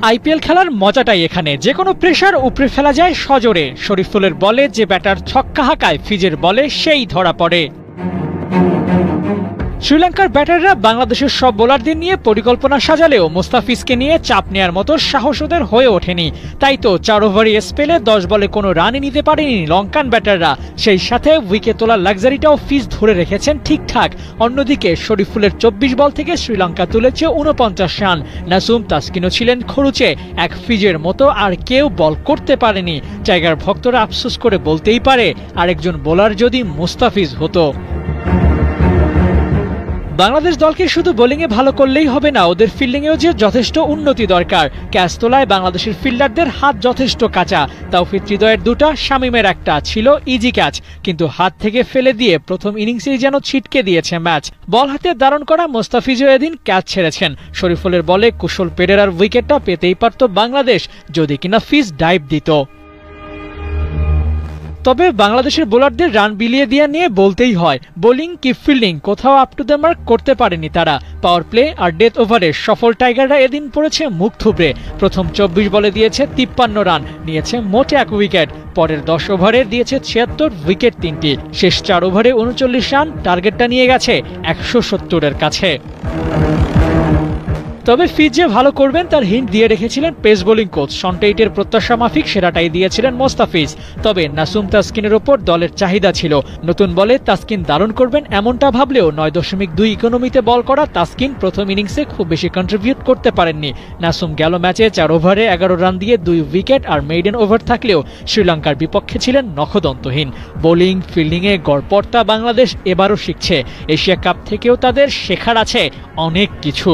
IPL খেলার মজাটাই এখানে, যে কোনো প্রেসার উপরে ফেলা যায় সজোরে। শরীফুলের বলে যে ব্যাটার ছক্কা হাঁকায়, ফিজের বলে সেই ধরা পড়ে। শ্রীলঙ্কার ব্যাটাররা বাংলাদেশের সব বোলারদের নিয়ে পরিকল্পনা সাজালেও মুস্তাফিজকে নিয়ে চাপ নেয়ার মতো সাহস ওদের হয়ে ওঠেনি। তাই তো 4 ওভারি স্পেলে 10 বলে কোনো রানই নিতে পারেনি লঙ্কান ব্যাটাররা। সেই সাথে উইকেট তোলার লাক্সারিটাও ফিজ ধরে রেখেছেন ঠিকঠাক। অন্যদিকে শরীফুলের 24 বল থেকে শ্রীলঙ্কা তুলেছে 49 রান। নাসুম তাসকিনও ছিলেন খরুচে, এক ফিজের মতো আর কেউ বল করতে পারেনি। টাইগার ভক্তরা আফসোস করে বলতেই পারে, আরেকজন বোলার যদি মুস্তাফিজ হতো। বাংলাদেশ দলকে শুধু বোলিংয়ে ভালো করলেই হবে না, ওদের ফিল্ডিংয়েও যে যথেষ্ট উন্নতি দরকার। ক্যাচ তোলায় বাংলাদেশের ফিল্ডারদের হাত যথেষ্ট কাঁচা। তাওফিক হৃদয়ের 2টা, শামীমের 1টা ছিল ইজি ক্যাচ, কিন্তু হাত থেকে ফেলে দিয়ে প্রথম ইনিংসেই যেন ছিটকে দিয়েছে ম্যাচ। বল হাতে দারুণ করা মুস্তাফিজও এদিন ক্যাচ ছেড়েছেন। শরীফুলের বলে কুশল পেরেরার উইকেটটা পেতেই পারত বাংলাদেশ, যদি কিনা ফিজ ডাইভ দিত। তবে বাংলাদেশের বোলারদের রান বিলিয়ে দিয়ে নিয়ে বলতেই হয়, বোলিং কি ফিল্ডিং কোথাও আপ টু দ্য মার্ক করতে পারেনি তারা। পাওয়ার প্লে আর ডেথ ওভারে সফল টাইগাররা এদিন পড়েছে মুখ থুবড়ে। প্রথম 24 বলে দিয়েছে 53 রান, নিয়েছে মোট 1 উইকেট। পরের 10 ওভারে দিয়েছে 76, উইকেট 3টি। শেষ 4 ওভারে 39 রান, টার্গেটটা নিয়ে গেছে 170-এর কাছে। তবে ফিজ যে ভালো করবেন তার হিন্ট দিয়ে রেখেছিলেন পেস বোলিং কোচ। শন টেইটের প্রত্যাশা মাফিক সেরাটাই দিয়েছিলেন মোস্তাফিজ। তবে নাসুম তাসকিনের ওপর দলের চাহিদা ছিল। নতুন বলে তাসকিন দারুণ করবেন এমনটা ভাবলেও 9.2 ইকোনমিতে বল করা তাসকিন প্রথম ইনিংসে খুব বেশি কন্ট্রিবিউট করতে পারেননি। নাসুম গেল ম্যাচে 4 ওভারে 11 রান দিয়ে 2 উইকেট আর মেইডেন ওভার থাকলেও শ্রীলঙ্কার বিপক্ষে ছিলেন নখদন্তহীন। বোলিং ফিল্ডিংয়ে গড়পড়তা বাংলাদেশ এবারও শিখছে। এশিয়া কাপ থেকেও তাদের শেখার আছে অনেক কিছু।